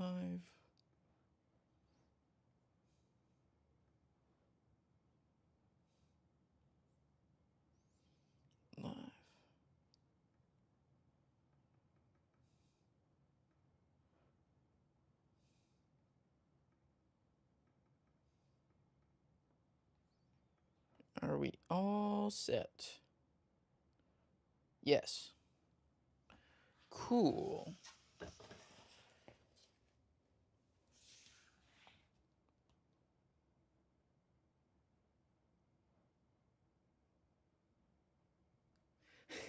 5. Live. Are we all set? Yes. Cool.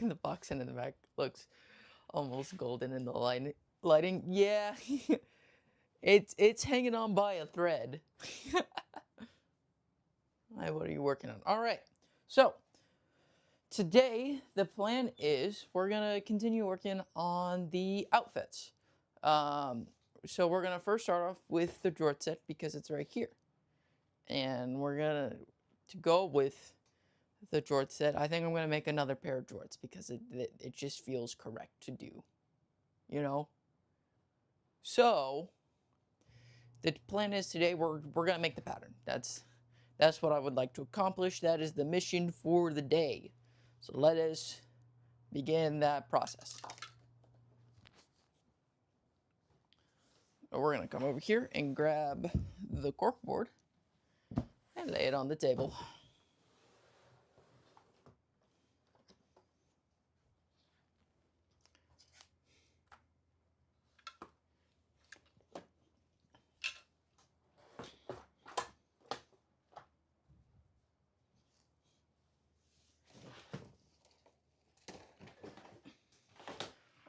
The box in the back looks almost golden in the lighting. Yeah. It's hanging on by a thread. What are you working on? All right. So, today the plan is we're going to continue working on the outfits. So we're going to first start off with the Jortset because it's right here. And we're going to go with the Jortset. I think I'm going to make another pair of jorts because it just feels correct to do. You know? So, the plan is today we're going to make the pattern. That's what I would like to accomplish. That is the mission for the day. So let us begin that process. We're going to come over here and grab the corkboard and lay it on the table.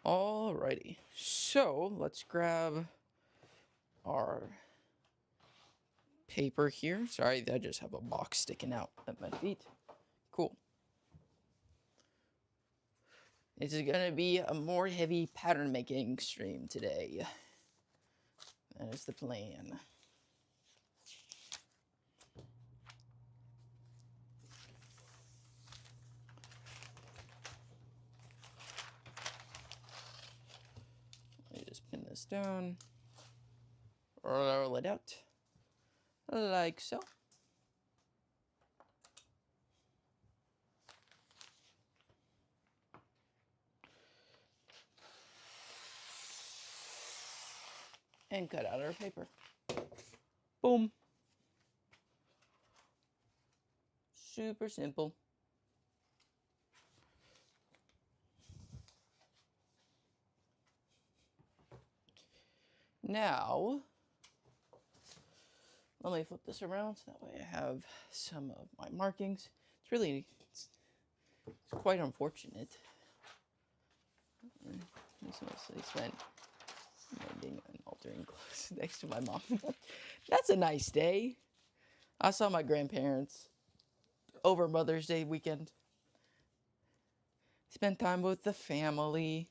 Alrighty, so let's grab our paper here. Sorry, I just have a box sticking out at my feet. Cool. This is going to be a more heavy pattern making stream today. That is the plan. Let me just pin this down. Roll it out. Like so. And cut out our paper. Boom. Super simple. Now, let me flip this around so that way I have some of my markings. It's quite unfortunate. This mostly spent mending and altering clothes next to my mom. That's a nice day. I saw my grandparents over Mother's Day weekend. Spent time with the family.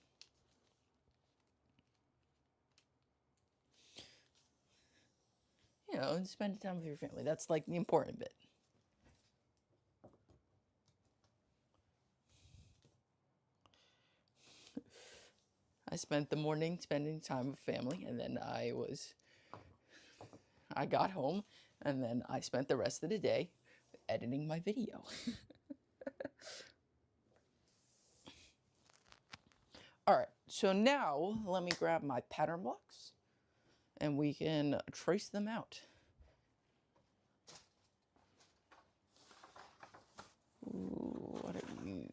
You know, and spend time with your family. That's like the important bit. I spent the morning spending time with family, and then I got home, and then I spent the rest of the day editing my video. All right, so now let me grab my pattern blocks, and we can trace them out. Ooh, what are you?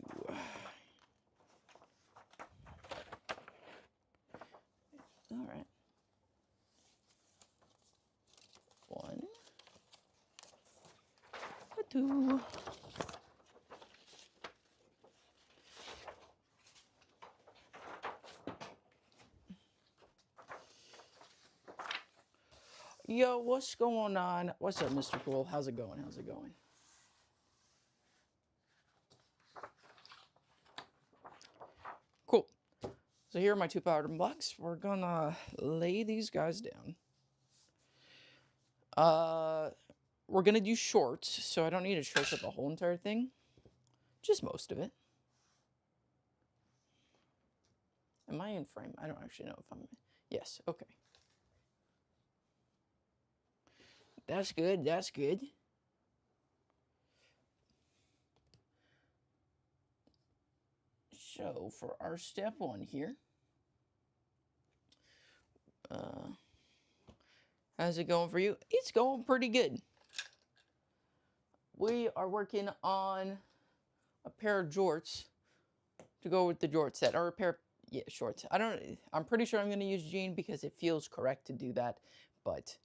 All right. 1, 2. Yo, what's going on? What's up, Mr. Cool? How's it going? How's it going? Cool. So here are my 2 pattern blocks. We're gonna lay these guys down. We're gonna do shorts, so I don't need to trace up the whole entire thing. Just most of it. Am I in frame? I don't actually know if I'm... Yes, okay. That's good. That's good. So for our step 1 here, how's it going for you? It's going pretty good. We are working on a pair of jorts to go with the Jortset, or a pair of, yeah, shorts. I'm pretty sure I'm going to use jean because it feels correct to do that, but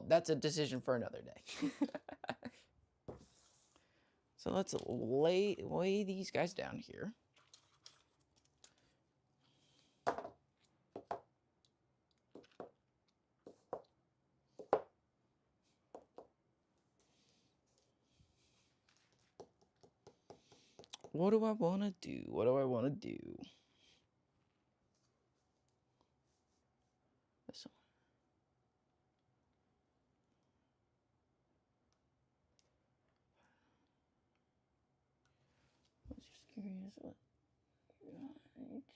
that's a decision for another day. So let's lay these guys down here. What do I want to do? What do I want to do? This one. I was just curious what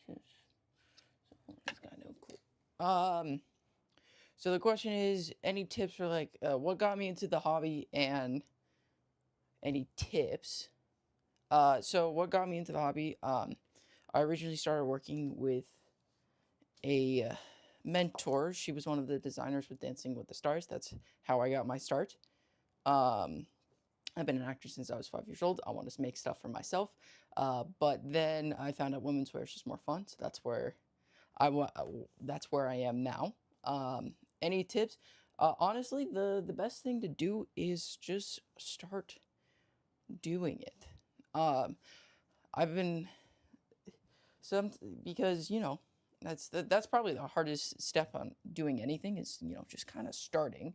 tips. Someone's got no clue. So the question is, any tips for like what got me into the hobby and any tips? So what got me into the hobby? I originally started working with a mentor. She was one of the designers with Dancing with the Stars. That's how I got my start. I've been an actor since I was 5 years old. I wanted to make stuff for myself, but then I found out women's wear is just more fun. So that's where that's where I am now. Any tips? Honestly, the best thing to do is just start doing it. I've been because that's probably the hardest step on doing anything is just kind of starting.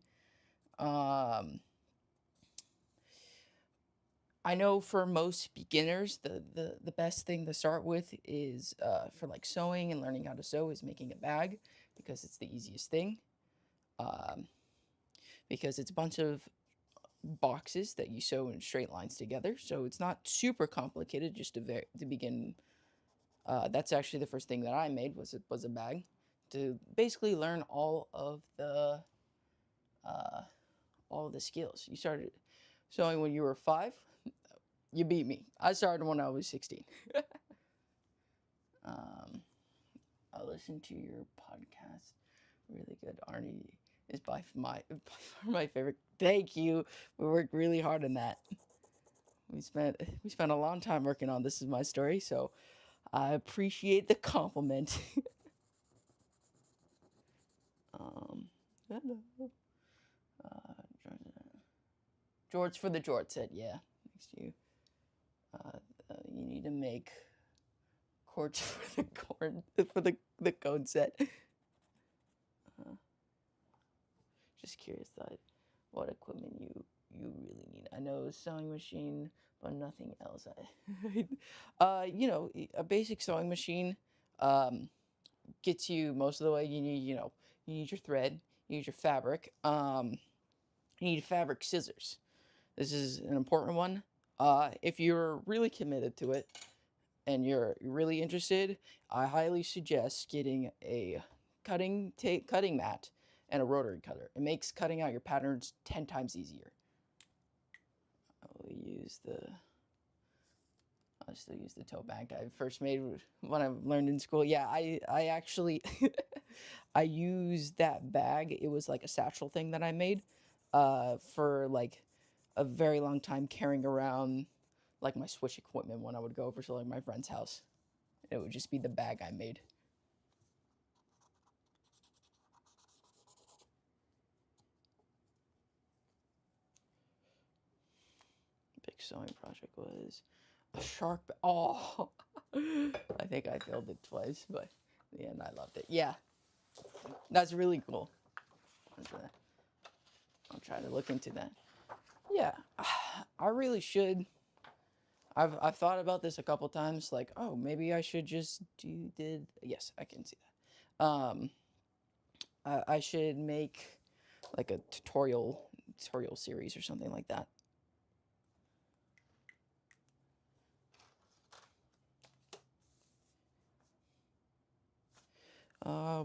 I know for most beginners, the best thing to start with is for like sewing and learning how to sew is making a bag, because it's the easiest thing. Because it's a bunch of boxes that you sew in straight lines together, so it's not super complicated. Just to begin, that's actually the first thing that I made was a bag, to basically learn all of the skills. You started sewing when you were 5. You beat me. I started when I was 16. I listened to your podcast. Really good. Arnie is by far my favorite. Thank you. We worked really hard on that. We spent a long time working on This Is My Story, so I appreciate the compliment. Hello. George for the Jortset, yeah. Next to you. You need to make cords for the code set. Just curious what equipment you really need. I know a sewing machine, but nothing else. A basic sewing machine gets you most of the way. You need your thread, you need your fabric, you need fabric scissors. This is an important one. If you're really committed to it and you're really interested, I highly suggest getting a cutting mat and a rotary cutter. It makes cutting out your patterns 10 times easier. I still use the tote bag I first made when I learned in school. Yeah, I actually I used that bag. It was like a satchel thing that I made for like a very long time, carrying around like my Switch equipment when I would go over to like my friend's house. It would just be the bag I made. Big sewing project was a shark. Oh, I think I failed it twice, but in the end I loved it. Yeah, that's really cool. I'll try to look into that. Yeah, I really should. I've thought about this a couple times, like, oh, maybe I should just yes, I can see that. I should make like a tutorial series or something like that.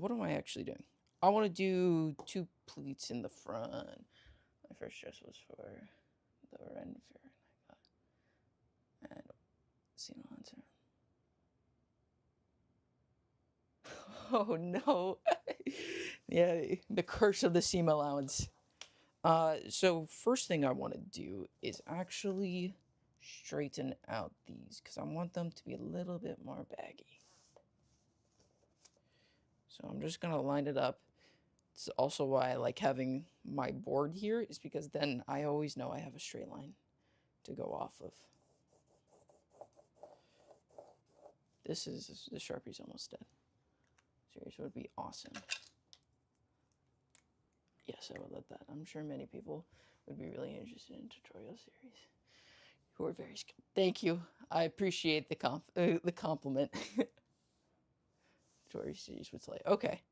What am I actually doing? I want to do 2 pleats in the front. first choice was for the red fair and seam allowance. Oh no. Yeah, the curse of the seam allowance. So first thing I want to do is actually straighten out these because I want them to be a little bit more baggy. So I'm just gonna line it up. It's also why I like having my board here, is because then I always know I have a straight line to go off of. The Sharpie's almost dead. Series would be awesome. Yes, I would love that. I'm sure many people would be really interested in tutorial series who are very skilled. Thank you. I appreciate the compliment. Tutorial series would say, okay.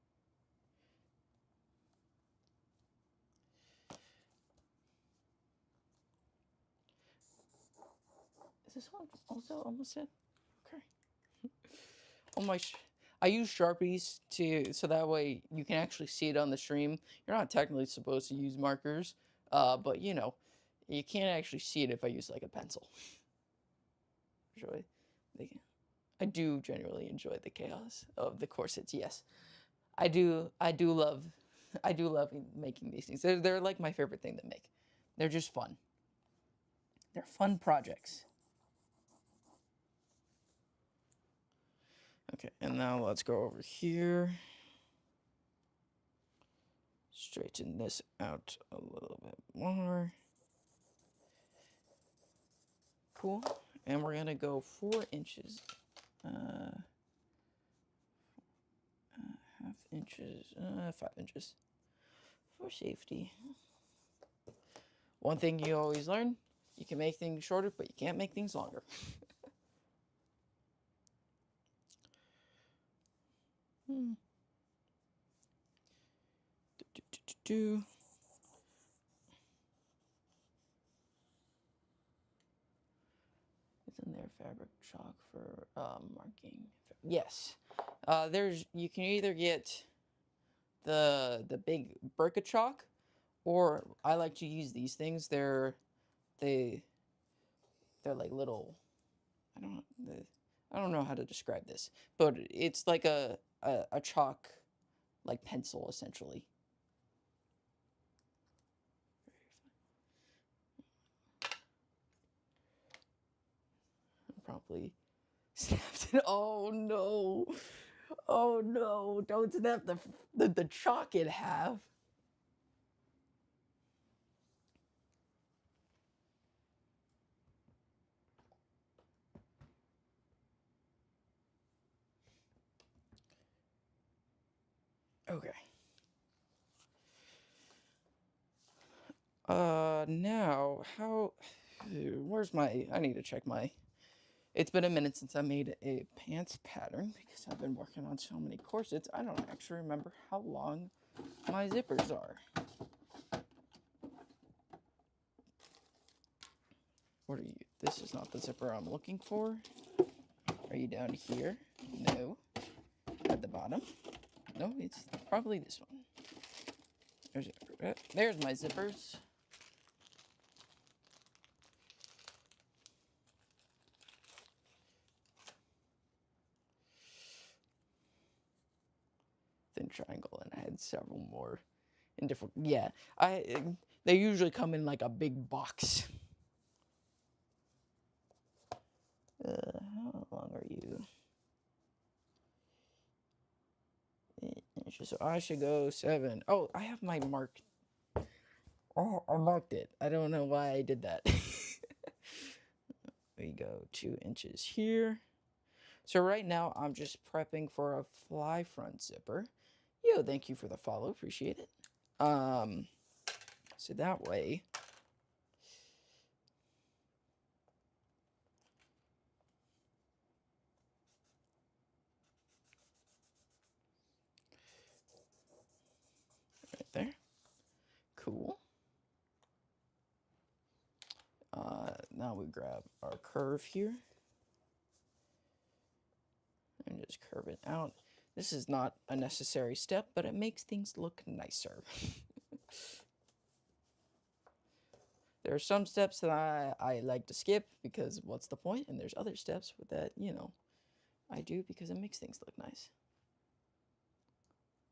Is this one also almost dead? Okay. Oh my! I use Sharpies so that way you can actually see it on the stream. You're not technically supposed to use markers, but you know, you can't actually see it if I use like a pencil. I do generally enjoy the chaos of the corsets. Yes, I do. I do love making these things. They're like my favorite thing to make. They're just fun. They're fun projects. Okay, and now let's go over here. Straighten this out a little bit more. Cool. And we're going to go 4 inches. Half inches, 5 inches for safety. One thing you always learn, you can make things shorter, but you can't make things longer. Isn't there fabric chalk for marking? Yes. You can either get the big Birka chalk, or I like to use these things. They're like little. I don't know how to describe this, but it's like a chalk, like pencil essentially. Probably snapped it. Oh no! Oh no! Don't snap the chalk in half. Okay. Now, where's my, I need to check my, it's been a minute since I made a pants pattern because I've been working on so many corsets. I don't actually remember how long my zippers are. What are you, this is not the zipper I'm looking for. Are you down here? No. At the bottom? No, it's probably this one. There's my zippers. Thin triangle, and I had several more in different, yeah. They usually come in like a big box. How long are you? 8 inches. So I should go 7. Oh, I have my mark. Oh, I marked it. I don't know why I did that. We go 2 inches here. So right now I'm just prepping for a fly front zipper. Yo, thank you for the follow. Appreciate it. So that way, right there. Cool. Now we grab our curve here and just curve it out. This is not a necessary step, but it makes things look nicer. There are some steps that I like to skip because what's the point? And there's other steps that, I do because it makes things look nice.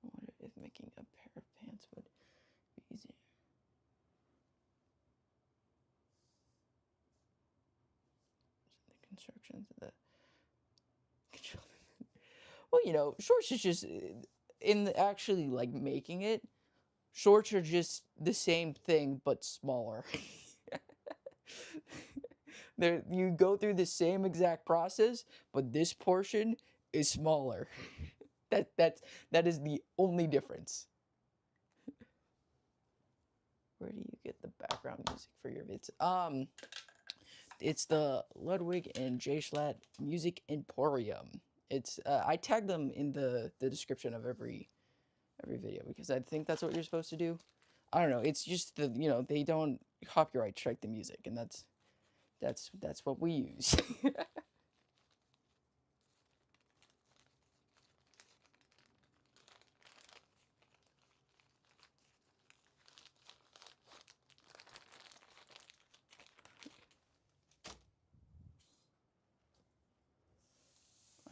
I wonder if making a pair of pants would be easier. The constructions of the control. Well, shorts is just actually like making it. Shorts are just the same thing but smaller. You go through the same exact process, but this portion is smaller. That is the only difference. Where do you get the background music for your vids? It's the Ludwig and J Schlatt Music Emporium. It's I tag them in the description of every video because I think that's what you're supposed to do. I don't know. It's just they don't copyright strike the music, and that's what we use. I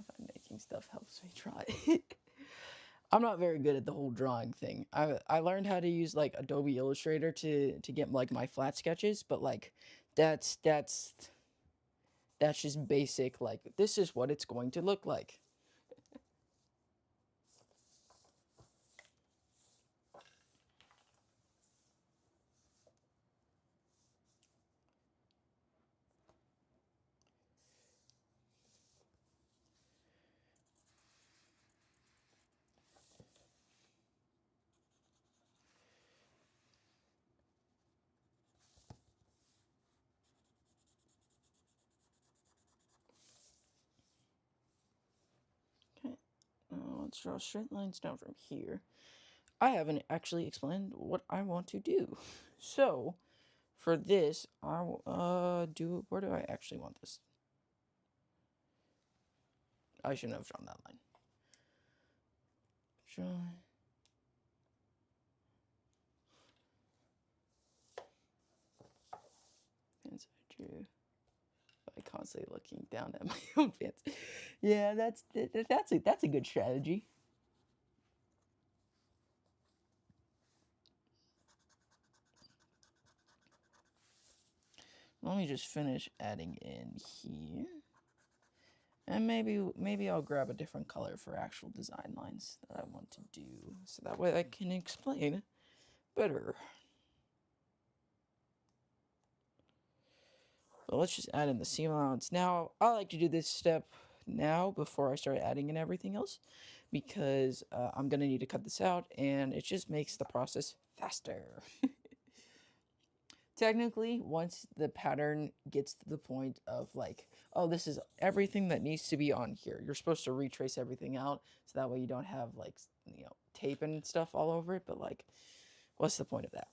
find making stuff helps me try. I'm not very good at the whole drawing thing. I learned how to use like Adobe Illustrator to get like my flat sketches, but like that's just basic, like this is what it's going to look like. Okay, now let's draw straight lines down from here. I haven't actually explained what I want to do. So, for this, where do I actually want this? I shouldn't have drawn that line. Draw. Pants I drew by constantly looking down at my own pants. Yeah, that's a good strategy. Let me just finish adding in here. And maybe I'll grab a different color for actual design lines that I want to do, so that way I can explain better. But let's just add in the seam allowance. Now, I like to do this step now before I start adding in everything else, because I'm going to need to cut this out, and it just makes the process faster. Technically, once the pattern gets to the point of like, oh, this is everything that needs to be on here, you're supposed to retrace everything out, so that way you don't have like, tape and stuff all over it, but like, what's the point of that?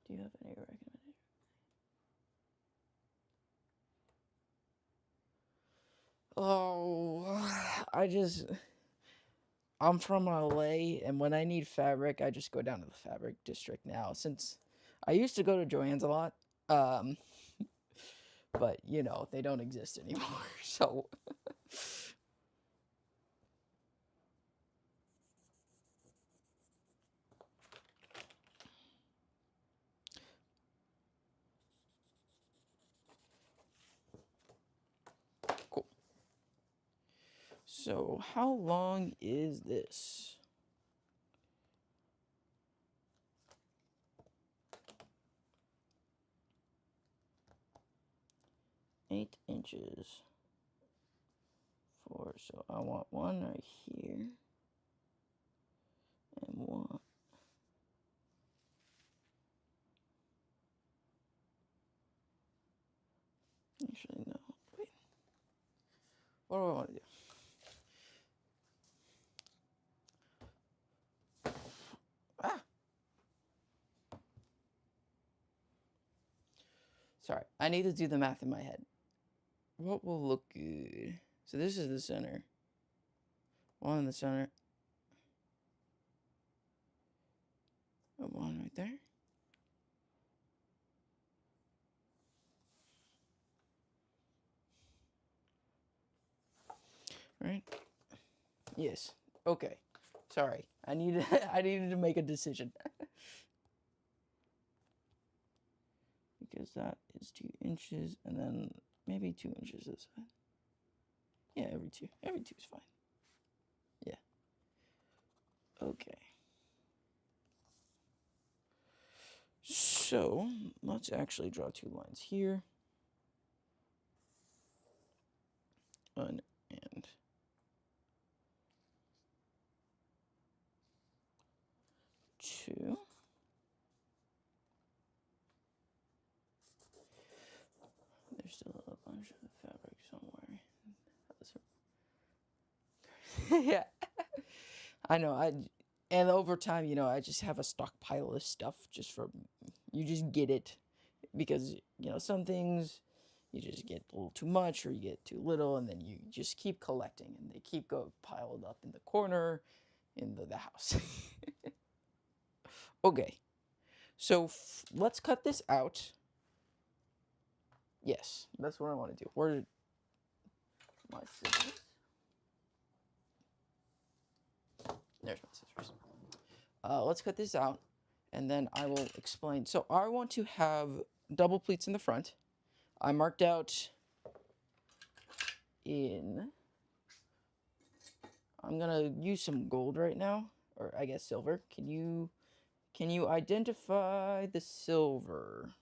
Do you have any recommendation? Oh, I'm from LA, and when I need fabric, I just go down to the fabric district now. Since I used to go to Joann's a lot, but they don't exist anymore. So cool. So how long is this? Eight inches. So I want one right here, and one. Actually, no. Wait. What do I want to do? Ah. Sorry, I need to do the math in my head. what will look good? So this is the center. One in the center. One right there. Right? Yes. Okay. Sorry. I needed I needed to make a decision. Because that is 2 inches, and then maybe 2 inches this side. Yeah, every two. Every two is fine. Yeah. Okay. So let's actually draw 2 lines here. One and 2. There's still a bunch of fabric somewhere. Yeah. I know. And over time, you know, I just have a stockpile of stuff just for you just get it because, you know, some things you just get a little too much or you get too little and then you just keep collecting and they keep piled up in the corner in the house. Okay. So let's cut this out. Yes, that's what I want to do. Where my scissors? There's my scissors. Let's cut this out, and then I will explain. So I want to have double pleats in the front. I marked out in... I'm gonna use some gold right now, or I guess silver. Can you identify the silver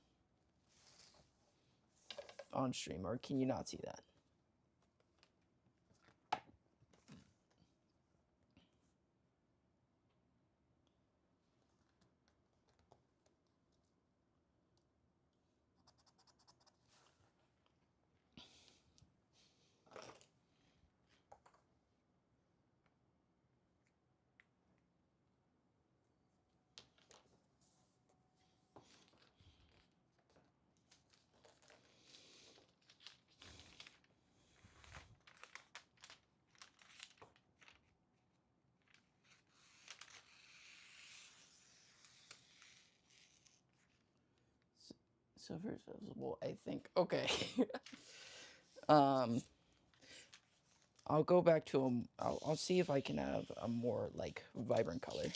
on stream, or can you not see that? Silver is visible, I think. Okay. I'll go back to them. I'll see if I can have a more like vibrant color.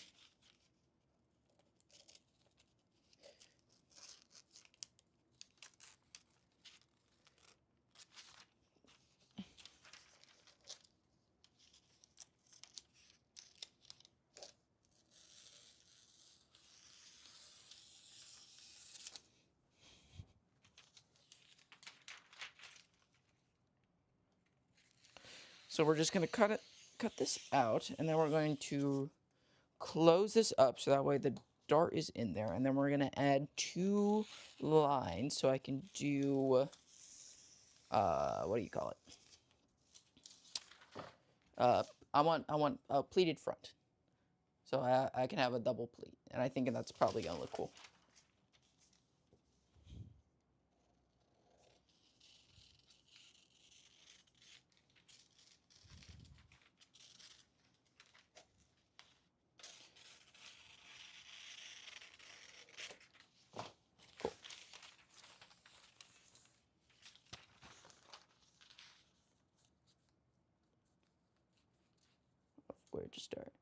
So we're just gonna cut this out, and then we're going to close this up so that way the dart is in there, and then we're gonna add 2 lines so I can do what do you call it? I want a pleated front, so I can have a double pleat, and I think that's probably gonna look cool. Where to start?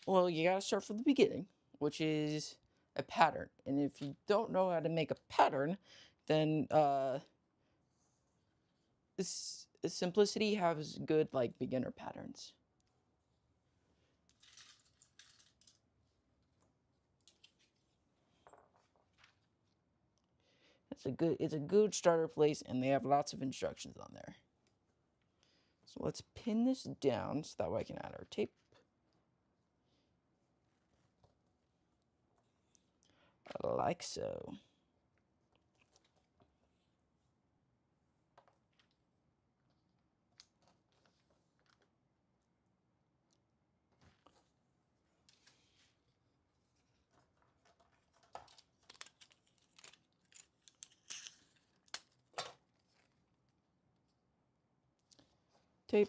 Well, you gotta start from the beginning, which is a pattern. And if you don't know how to make a pattern, then simplicity has good like beginner patterns. It's a good starter place, and they have lots of instructions on there. So let's pin this down so that way I can add our tape. Like so. tape,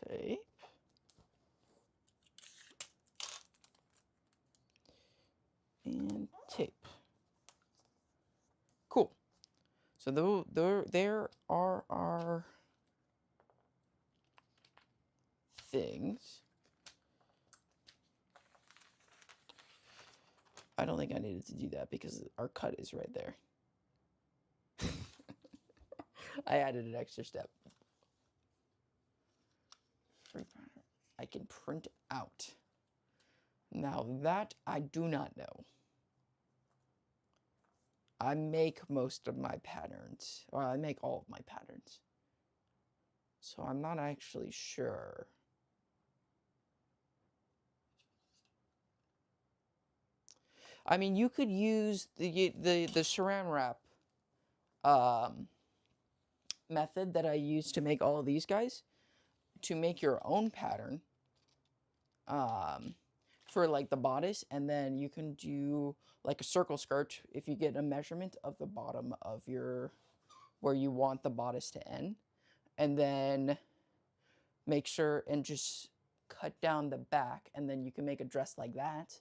tape, and tape. Cool. So there are our things. I don't think I needed to do that because our cut is right there. I added an extra step. I can print out. Now that I do not know. I make most of my patterns, or I make all of my patterns. So I'm not actually sure. I mean, you could use the saran wrap method that I use to make all of these guys to make your own pattern for like the bodice, and then you can do like a circle skirt if you get a measurement of the bottom of your where you want the bodice to end, and then make sure and just cut down the back, and then you can make a dress like that.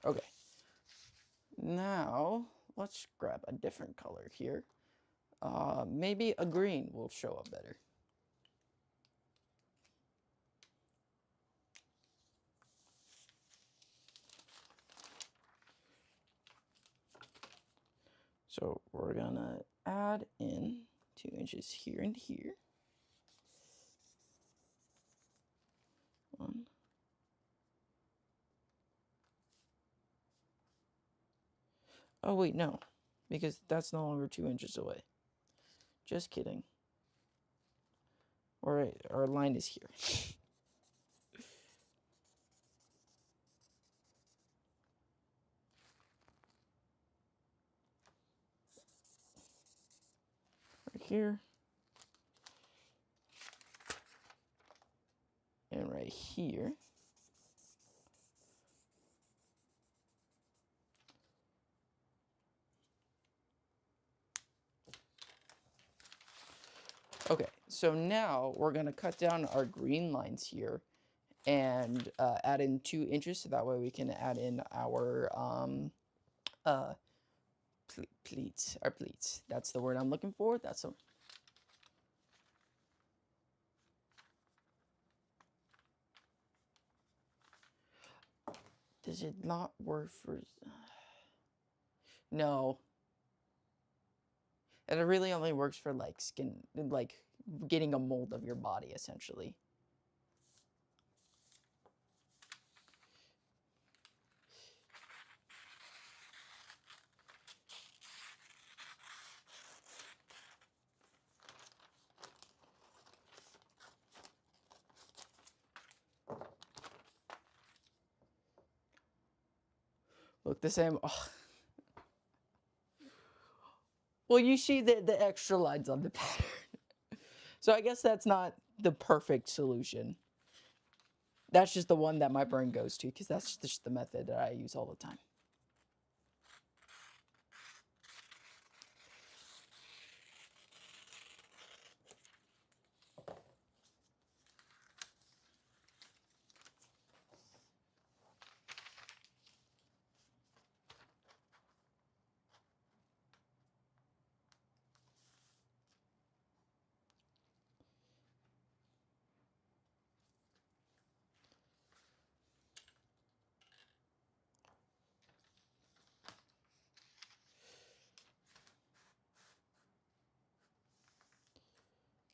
Okay, now let's grab a different color here. Maybe a green will show up better. So we're gonna add in 2 inches here and here. 1. Oh wait, no, because that's no longer 2 inches away. Just kidding. All right, our line is here. Right here. And right here. Okay, so now we're gonna cut down our green lines here and add in 2 inches, so that way we can add in our pleats. Our pleats. That's the word I'm looking for. That's a Does it not work for? No. And it really only works for like skin, like getting a mold of your body, essentially. Look the same. Oh. Well, you see the extra lines on the pattern. So I guess that's not the perfect solution. That's just the one that my brain goes to, because that's just the method that I use all the time.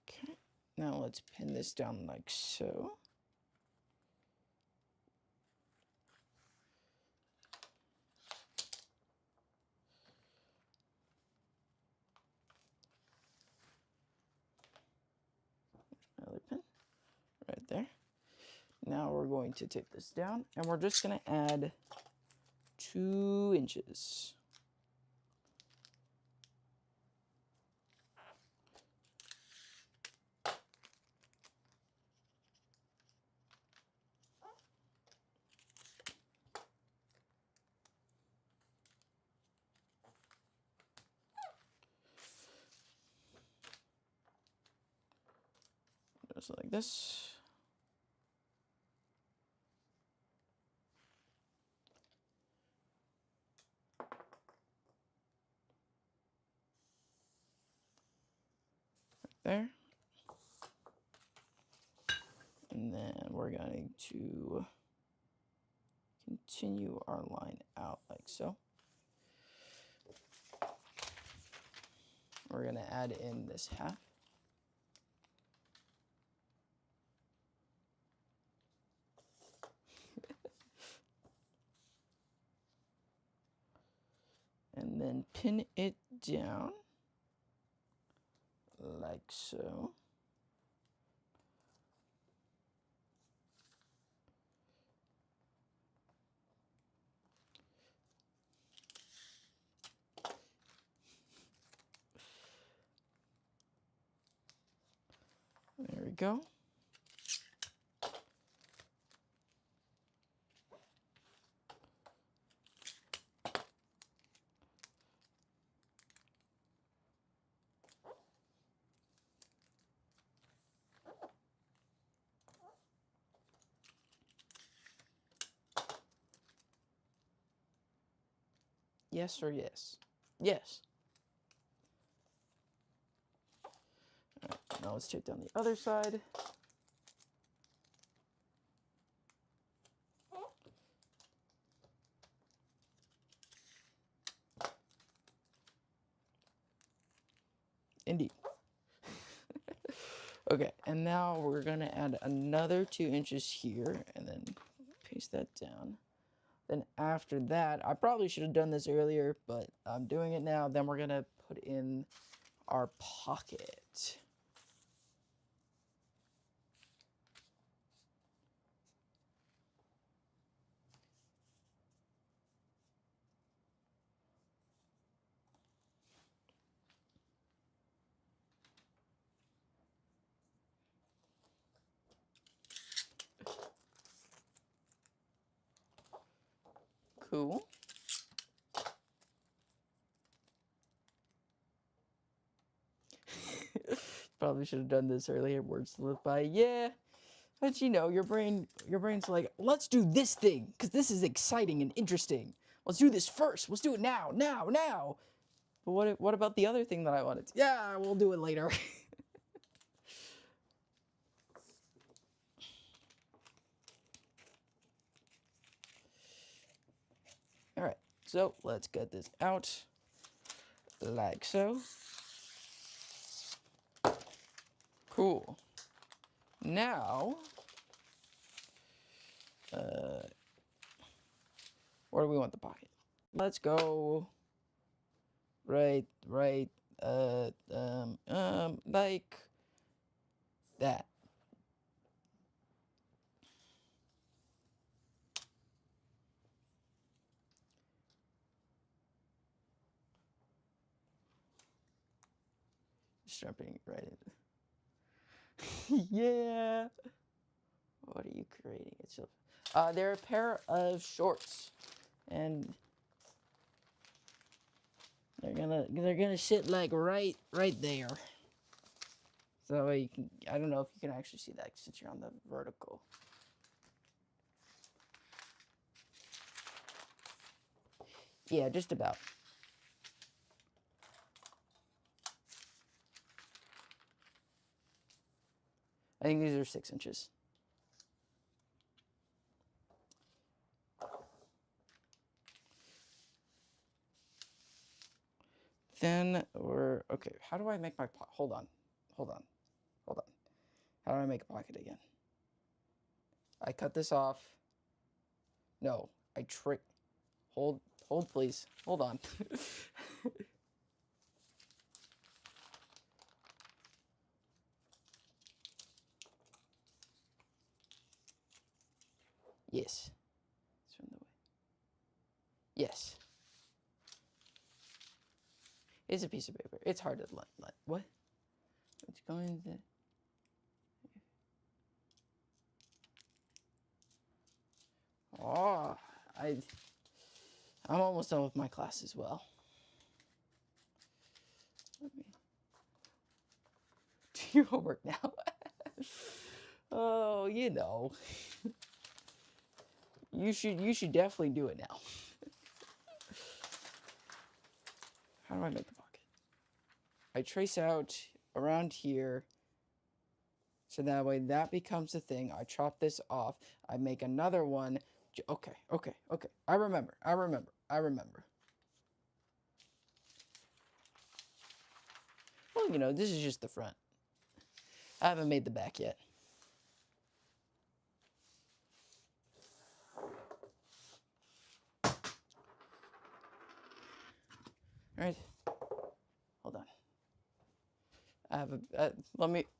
Okay, now let's pin this down like so. Another pin right there. Now we're going to tape this down, and we're just going to add 2 inches. goes like this. There. And then we're going to continue our line out like so. We're going to add in this half. And then pin it down like so. There we go. Yes or yes? Yes. All right, now let's take down the other side. Indeed. Okay, and now we're gonna add another 2 inches here and then paste that down. Then after that, I probably should have done this earlier, but I'm doing it now. Then we're gonna put in our pocket. Cool. Probably should have done this earlier. Words to live by. Yeah. But you know, your brain's like, let's do this thing, because this is exciting and interesting. Let's do this first. Let's do it now. But what about the other thing that I wanted to? Yeah, we'll do it later. All right, so let's get this out like so. Cool. Now, where do we want the pocket? Let's go right, like that. Just jumping right in. Yeah. What are you creating? It's they're a pair of shorts, and they're gonna sit like right there. So that way you can. I don't know if you can actually see that since you're on the vertical. Yeah, just about. I think these are 6 inches. Then we're okay. How do I make my pocket? Hold on. How do I make a pocket again? I cut this off. No, I trick. Hold, please. Hold on. Yes. It's from the way. Yes. It's a piece of paper. It's hard to what? It's going to. Oh, I'm almost done with my class as well. Let me do your homework now. Oh, you know. You should definitely do it now. How do I make the pocket? I trace out around here, so that way that becomes the thing. I chop this off. I make another one. Okay. I remember. Well, you know, this is just the front. I haven't made the back yet. All right. Hold on.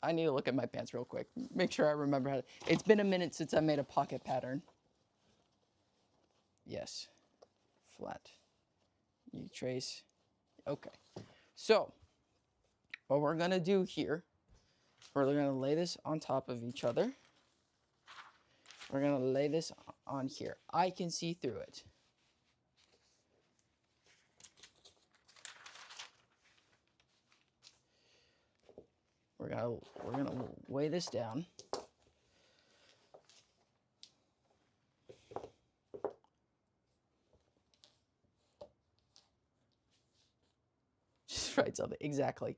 I need to look at my pants real quick. Make sure I remember how to. It's been a minute since I made a pocket pattern. Yes. Flat. You trace. Okay. So, what we're going to do here, we're going to lay this on top of each other. We're going to lay this on here. I can see through it. We're gonna weigh this down. Just write something. Exactly.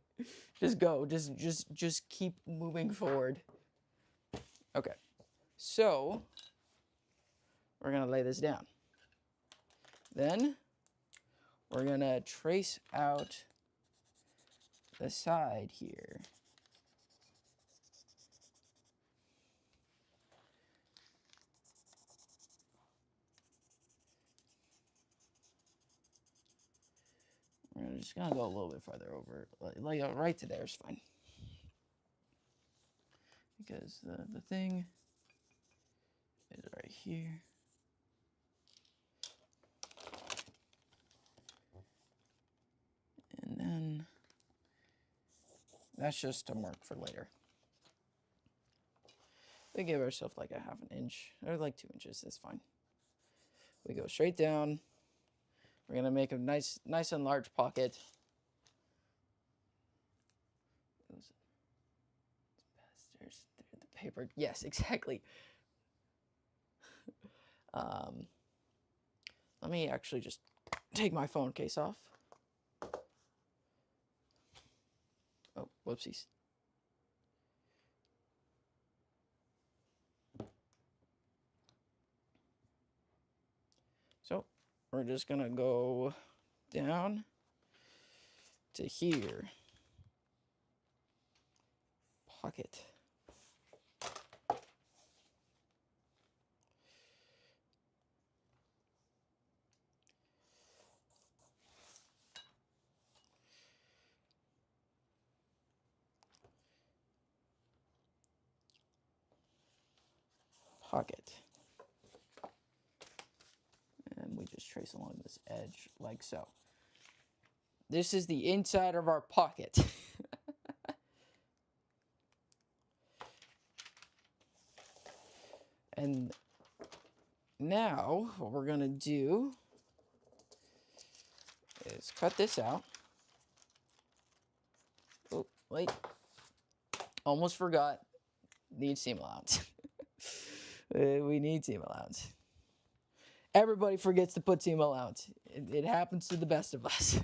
Just go. Just keep moving forward. Okay. So we're gonna lay this down. Then we're gonna trace out the side here. We're just gonna go a little bit farther over, like right to there is fine. Because the thing is right here. And then that's just to mark for later. We give ourselves like a half an inch, or like 2 inches, that's fine. We go straight down. We're gonna make a nice and large pocket. There's the paper. Yes, exactly. Let me actually just take my phone case off. Oh, whoopsies. So we're just gonna go down to here. Pocket. Pocket. And we just trace along this edge like so. This is the inside of our pocket. And now what we're gonna do is cut this out. Oh, wait. Almost forgot. Need seam allowance. We need seam allowance. Everybody forgets to put seam allowance. It happens to the best of us.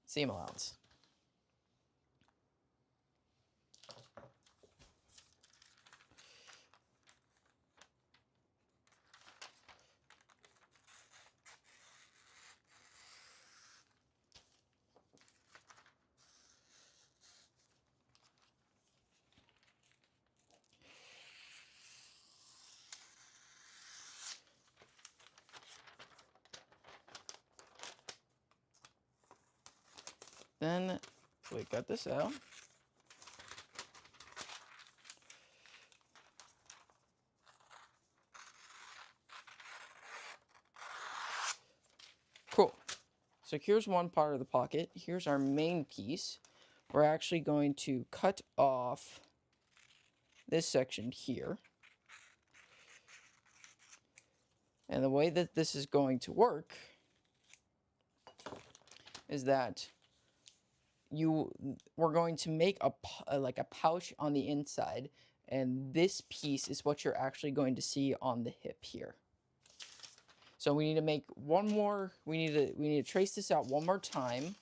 Seam allowance. Then we cut this out. Cool. So here's one part of the pocket. Here's our main piece. We're actually going to cut off this section here. And the way that this is going to work is that we're going to make like a pouch on the inside, and this piece is what you're actually going to see on the hip here. So we need to make one more, we need to trace this out one more time,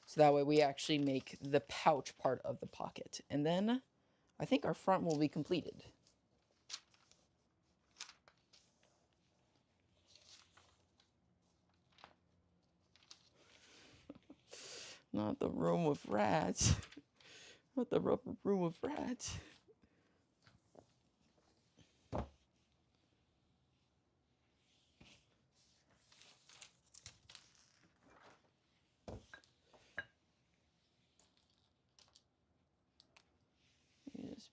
so that way we actually make the pouch part of the pocket. And then I think our front will be completed. Not the room with rats. Not the rubber room with rats. Yes.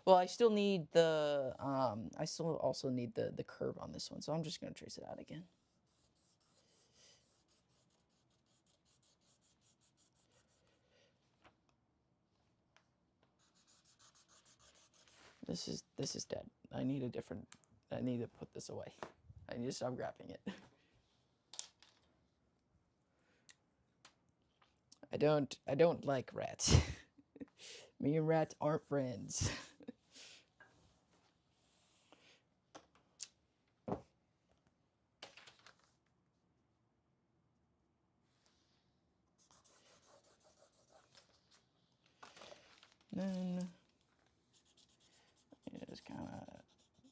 Well, I still need the, I still also need the curve on this one, so I'm just going to trace it out again. This is dead. I need to put this away. I need to stop grabbing it. I don't like rats. Me and rats aren't friends. Then you just kind of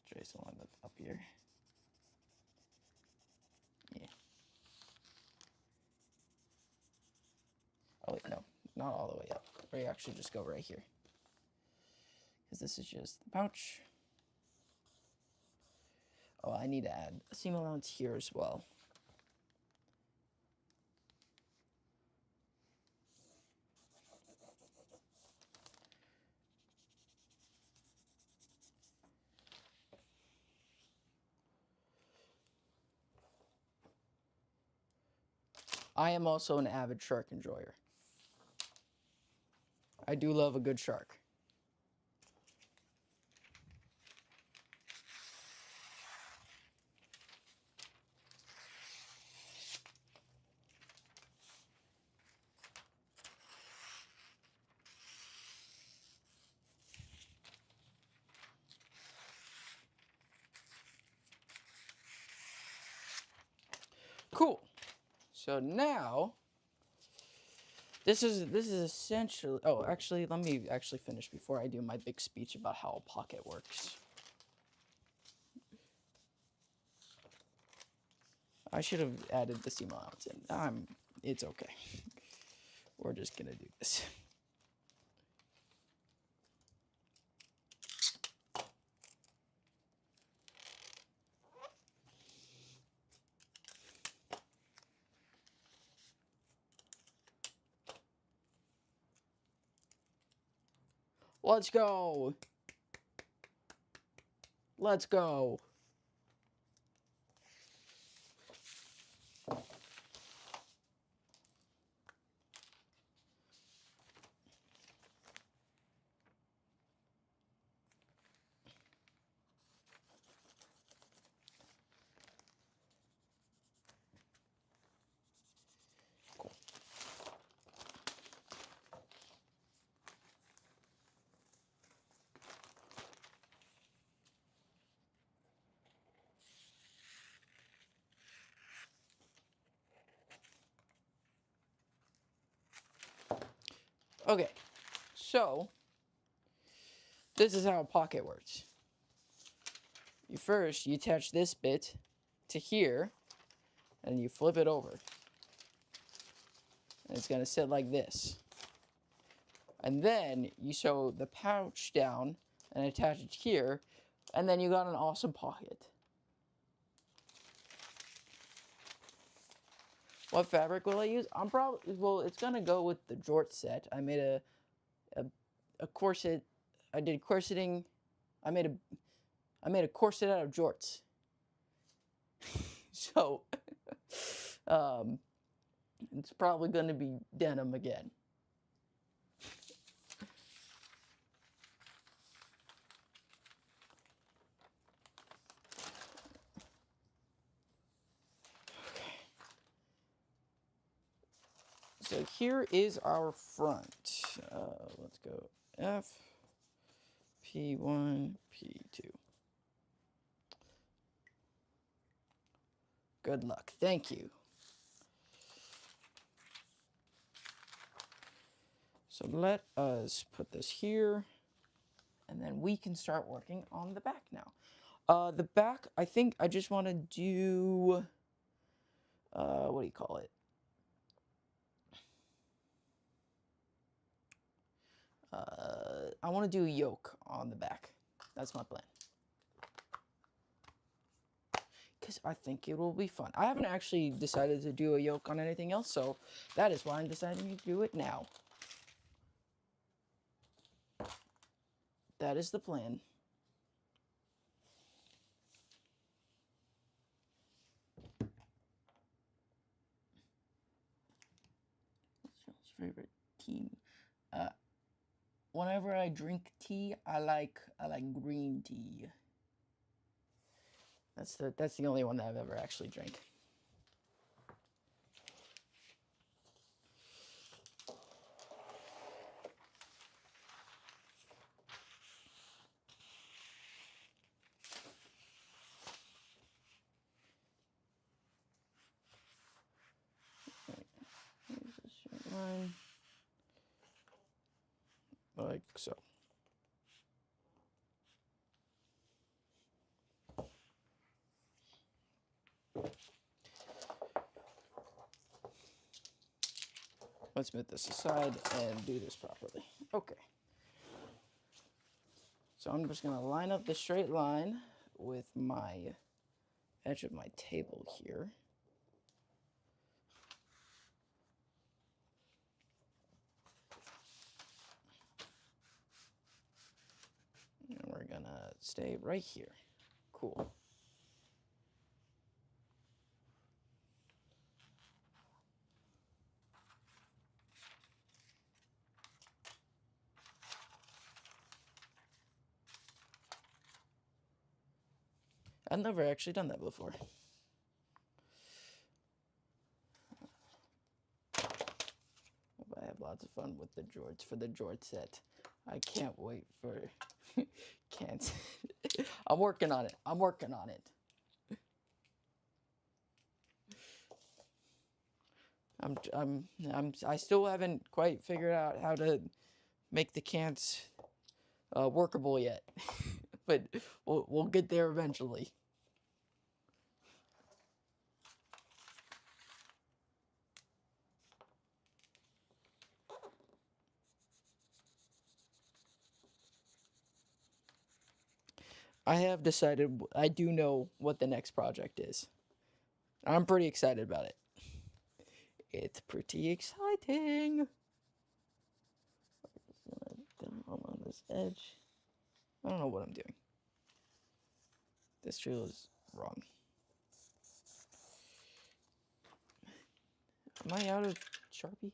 trace along up here. Yeah. Oh wait, no, not all the way up. We actually just go right here, because this is just the pouch. Oh, I need to add a seam allowance here as well. I am also an avid shark enjoyer. I do love a good shark. Cool. So now, this is essentially. Oh, actually, let me actually finish before I do my big speech about how a pocket works. I should have added the seam allowance in. It's okay. We're just gonna do this. Let's go. Let's go. Cool. Okay, so this is how a pocket works. You attach this bit to here, and you flip it over. And it's gonna sit like this. And then you sew the pouch down and attach it here, and then you got an awesome pocket. What fabric will I use? Well, it's gonna go with the Jortset. I made a corset. I did corseting. I made a corset out of jorts. So, it's probably gonna be denim again. So here is our front. Let's go F, P1, P2. Good luck. Thank you. So let us put this here, and then we can start working on the back now. The back, I think I just want to do, what do you call it? I want to do a yoke on the back. That's my plan. Because I think it will be fun. I haven't actually decided to do a yoke on anything else, so that is why I'm deciding to do it now. That is the plan. What's your favorite tea? Whenever I drink tea, I like green tea. That's the only one that I've ever actually drank. Line like so. Let's move this aside and do this properly. Okay. So I'm just gonna line up the straight line with my edge of my table here. And we're gonna stay right here. Cool. I've never actually done that before. I have lots of fun with the jorts for the Jortset. I can't wait for can't. I'm working on it. I'm working on it. I still haven't quite figured out how to make the cants workable yet. But we'll get there eventually. I have decided, I do know what the next project is. I'm pretty excited about it. It's pretty exciting. I'm just gonna demo on this edge. I don't know what I'm doing. This drill is wrong. Am I out of Sharpie?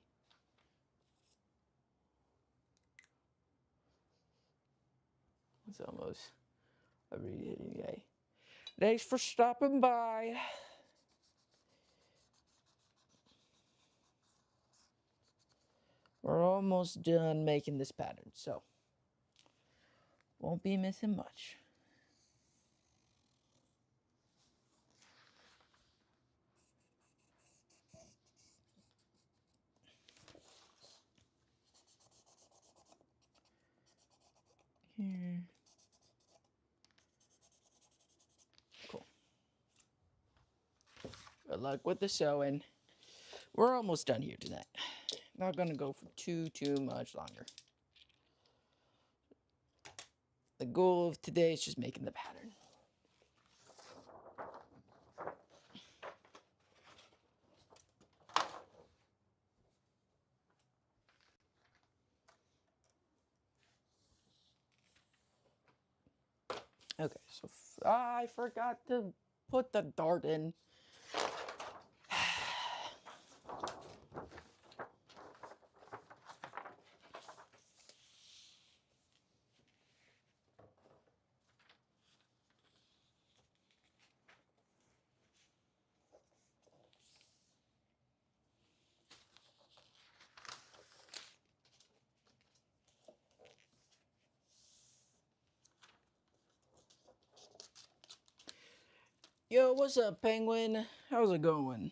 It's almost a reading day. Thanks for stopping by. We're almost done making this pattern, so won't be missing much. Here. Cool. Good luck with the sewing. We're almost done here tonight. Not gonna go for too much longer. The goal of today is just making the pattern. Okay, so I forgot to put the dart in. Yo, what's up, Penguin? How's it going?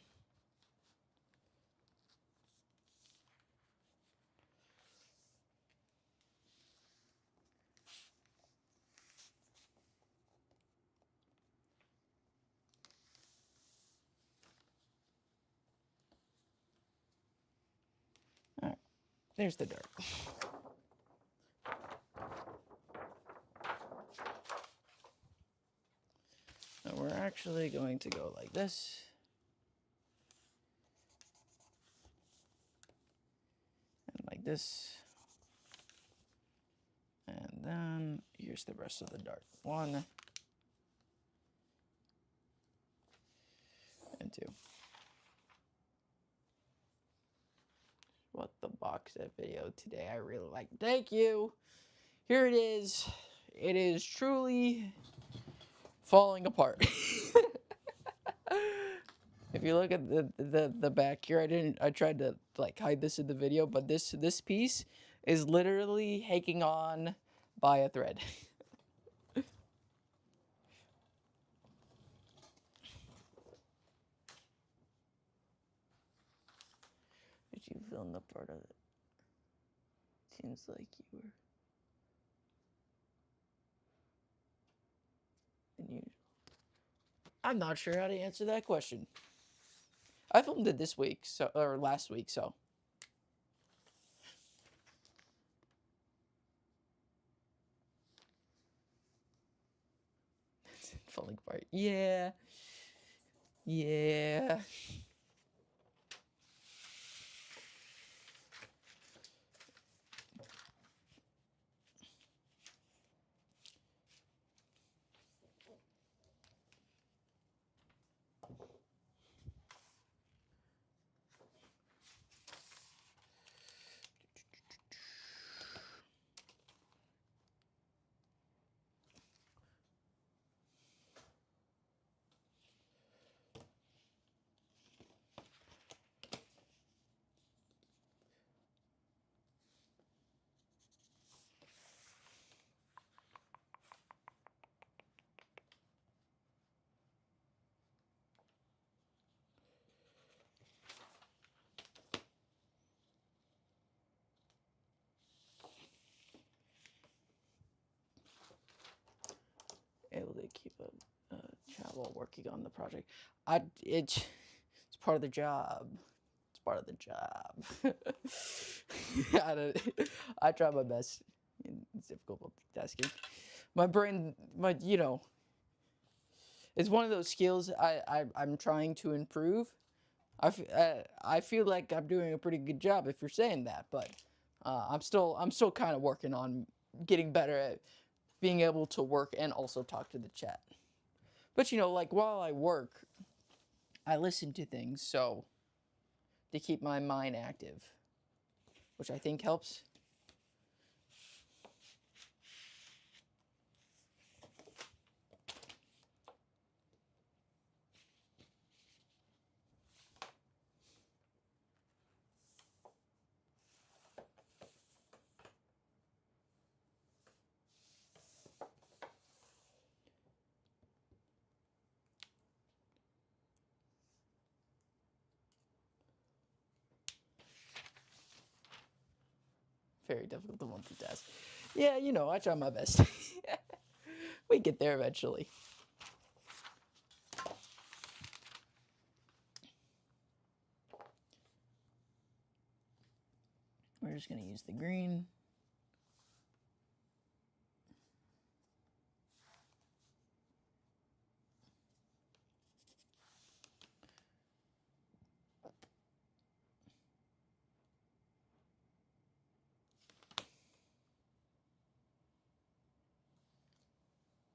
Alright, there's the dirt. Now we're actually going to go like this. And like this. And then here's the rest of the dart. 1 and 2. What the box set video today I really like. Thank you. Here it is. It is truly falling apart. If you look at the back here, I tried to like hide this in the video, but this piece is literally hanging on by a thread. Did you film the part of it? Seems like you were unusual. I'm not sure how to answer that question. I filmed it this week, or last week, so. Falling apart. Yeah. Yeah. Able to keep a chat while working on the project. It's part of the job. It's part of the job. I try my best. It's difficult multitasking. My brain, it's one of those skills I'm trying to improve. I feel like I'm doing a pretty good job if you're saying that, but I'm still kind of working on getting better at being able to work and also talk to the chat. But like while I work, I listen to things so to keep my mind active, which I think helps. Very difficult to multitask. Yeah, I try my best. We get there eventually. We're just going to use the green.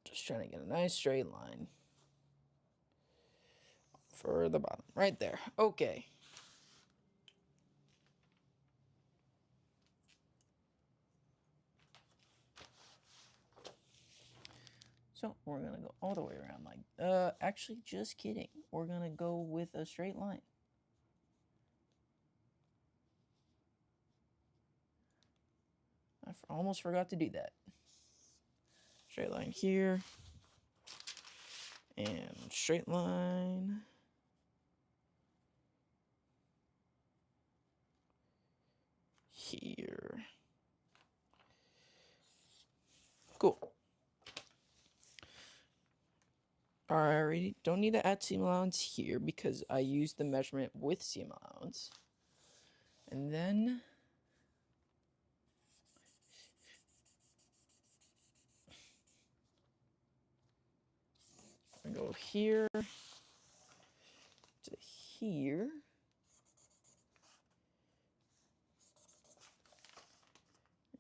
Just trying to get a nice straight line for the bottom. Right there. Okay. So we're going to go all the way around like, actually just kidding. We're going to go with a straight line. I almost forgot to do that. Straight line here. And straight line. Here. Cool. Alright, don't need to add seam allowance here because I used the measurement with seam allowance. And then I go here to here.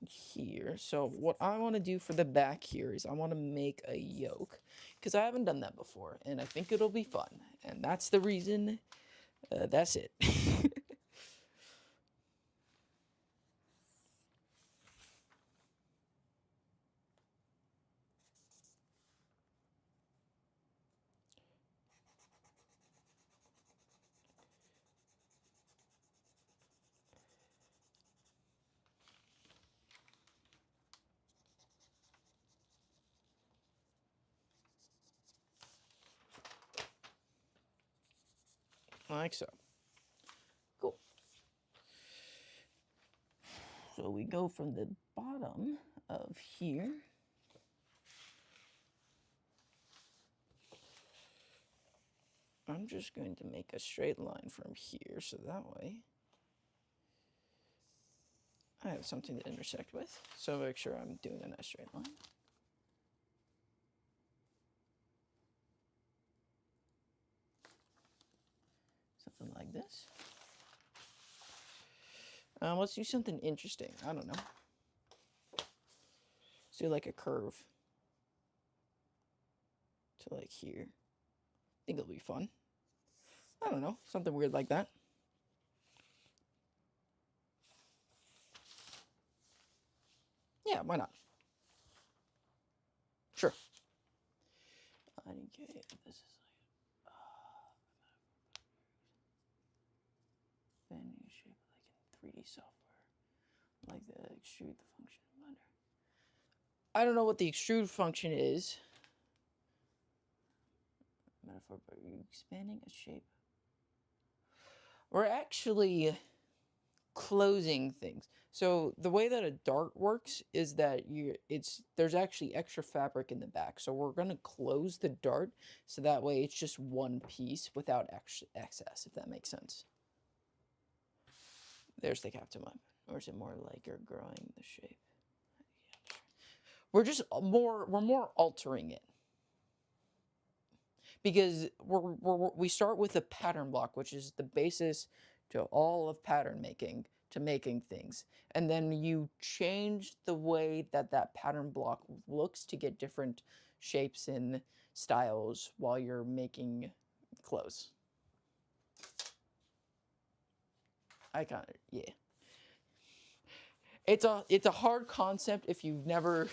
Here. So what I want to do for the back here is I want to make a yoke because I haven't done that before and I think it'll be fun. And that's the reason. That's it. Like so. Cool. So we go from the bottom of here. I'm just going to make a straight line from here so that way I have something to intersect with. So make sure I'm doing a nice straight line. Something like this. Let's do something interesting. I don't know. Let's do like a curve to like here. I think it'll be fun. I don't know. Something weird like that. Yeah, why not? Sure. Okay, this is like venue shape like in 3D software. Like the extrude the function in Blender. I don't know what the extrude function is. Metaphor, but are you expanding a shape? We're actually closing things. So the way that a dart works is that there's actually extra fabric in the back. So we're gonna close the dart so that way it's just one piece without excess, if that makes sense. There's the captain weapon. Or is it more like you're growing the shape? We're just we're more altering it. Because we start with a pattern block, which is the basis to all of pattern making, to making things. And then you change the way that that pattern block looks to get different shapes and styles while you're making clothes. Yeah. It's a hard concept if you've never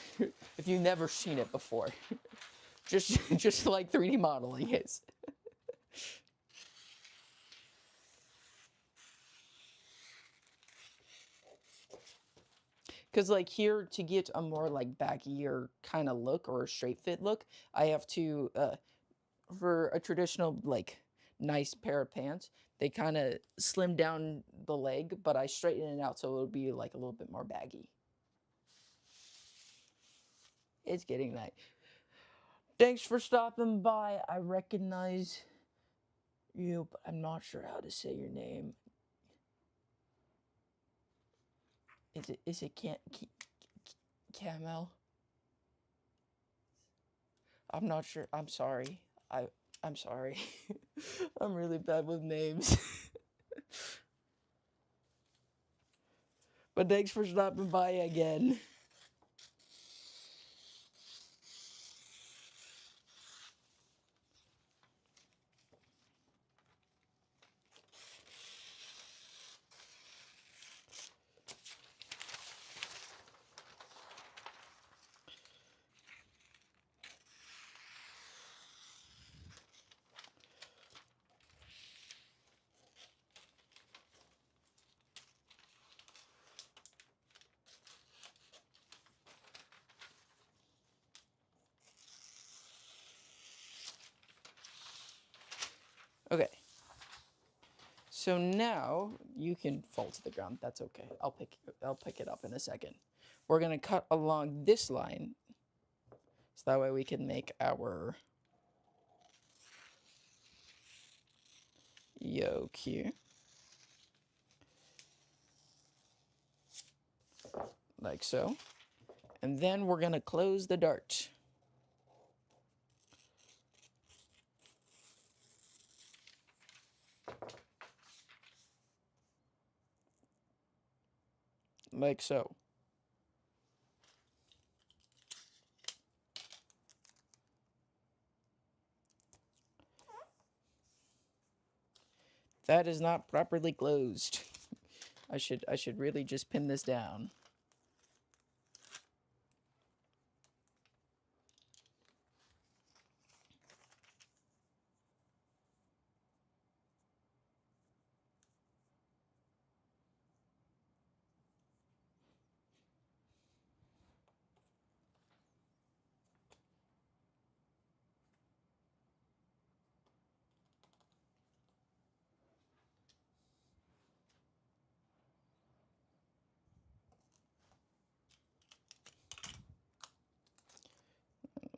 seen it before. just like 3D modeling is. Because like here, to get a more like baggier kind of look or a straight fit look, I have to, for a traditional like nice pair of pants, they kind of slim down the leg, but I straighten it out so it would be like a little bit more baggy. It's getting nice. Thanks for stopping by. I recognize you, but I'm not sure how to say your name. Is it Camel? I'm not sure. I'm sorry. I'm sorry. I'm really bad with names. But thanks for stopping by again. Okay. So now you can fall to the ground. That's okay. I'll pick it up in a second. We're gonna cut along this line, so that way we can make our yoke here, like so. And then we're gonna close the dart. Like so. That is not properly closed. I should really just pin this down.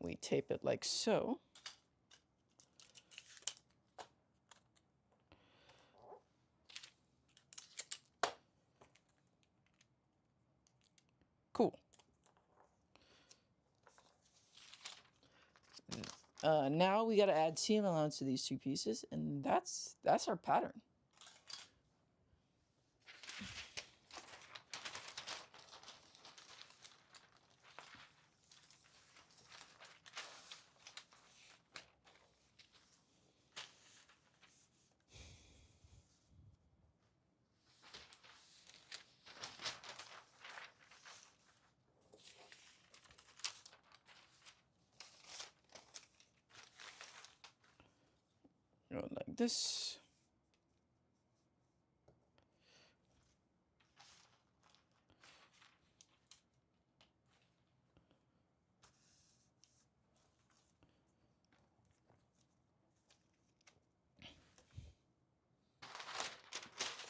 We tape it like so. Cool. Now we gotta add seam allowance to these two pieces, and that's our pattern. Go like this.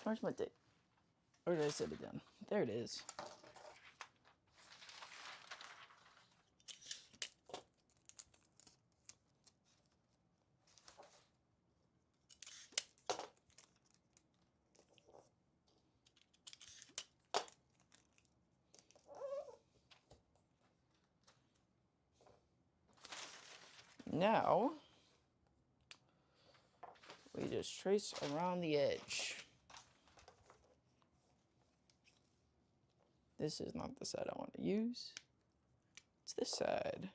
Where's my tape? Where did I set it down? There it is. Now, we just trace around the edge. This is not the side I want to use. It's this side.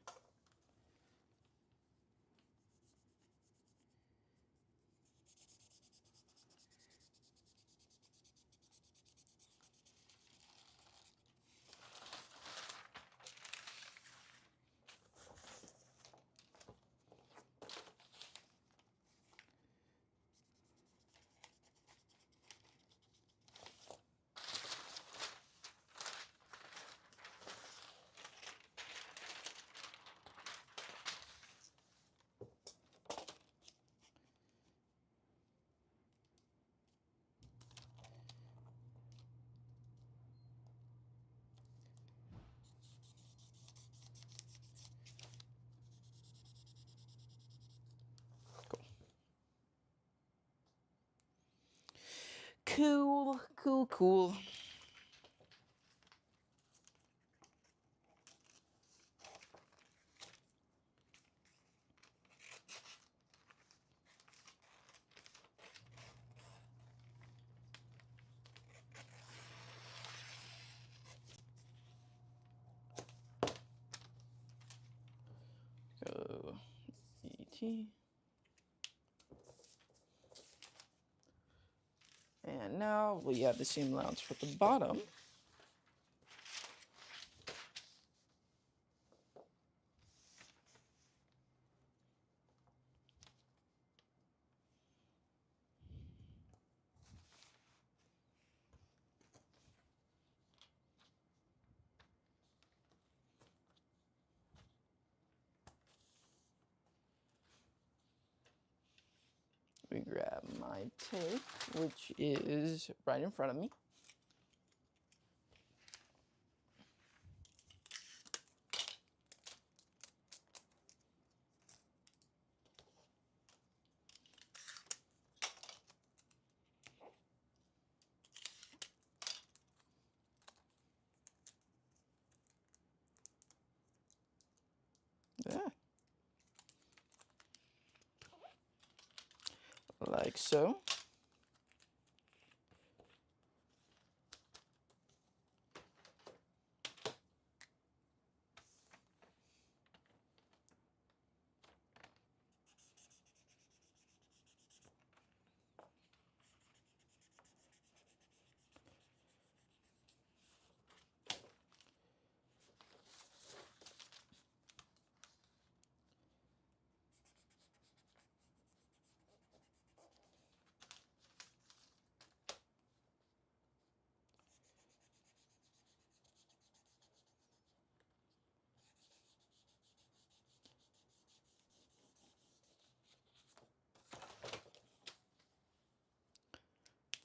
Cool, cool, cool. Go ET. And now we have the seam allowance for the bottom. We me grab my tape, which is right in front of me. Yeah. Like so.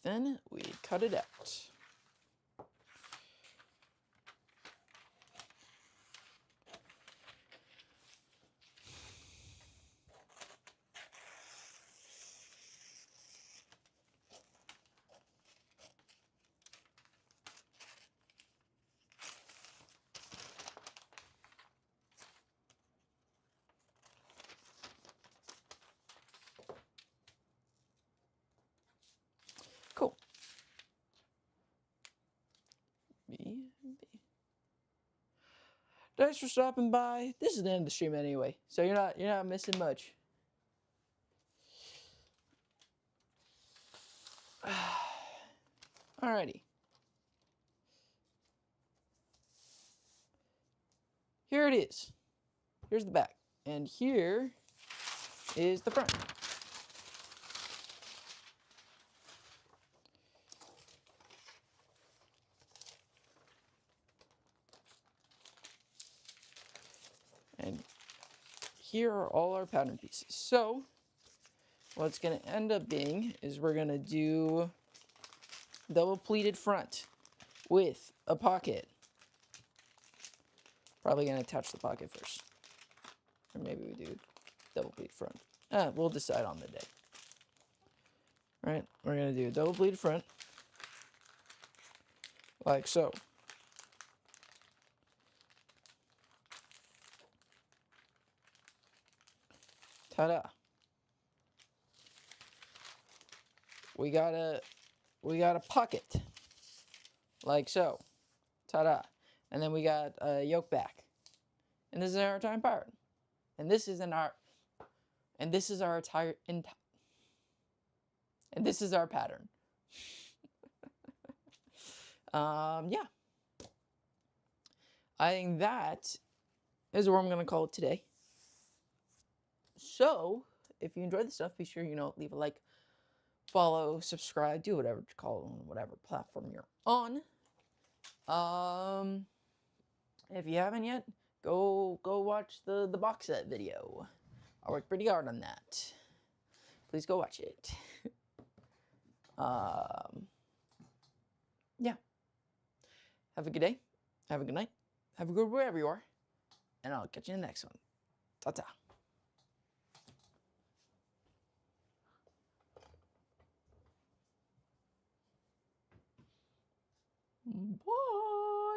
Then we cut it out. Cool. Thanks for stopping by. This is the end of the stream anyway, so you're not missing much. Alrighty. Here it is. Here's the back, and here is the front. And here are all our pattern pieces. So what it's going to end up being is we're going to do double pleated front with a pocket. Probably going to attach the pocket first. Or maybe we do double pleated front. We'll decide on the day. All right, we're going to do a double pleated front. Like so. Ta-da. We got a pocket. Like so. Ta-da. And then we got a yoke back. And this is our entire pattern. And this is our pattern. Yeah. I think that is where I'm going to call it today. So, if you enjoyed the stuff, be sure, leave a like, follow, subscribe, do whatever you call it on whatever platform you're on. If you haven't yet, go watch the box set video. I worked pretty hard on that. Please go watch it. Yeah. Have a good day. Have a good night. Have a good wherever you are. And I'll catch you in the next one. Ta-ta. Bye.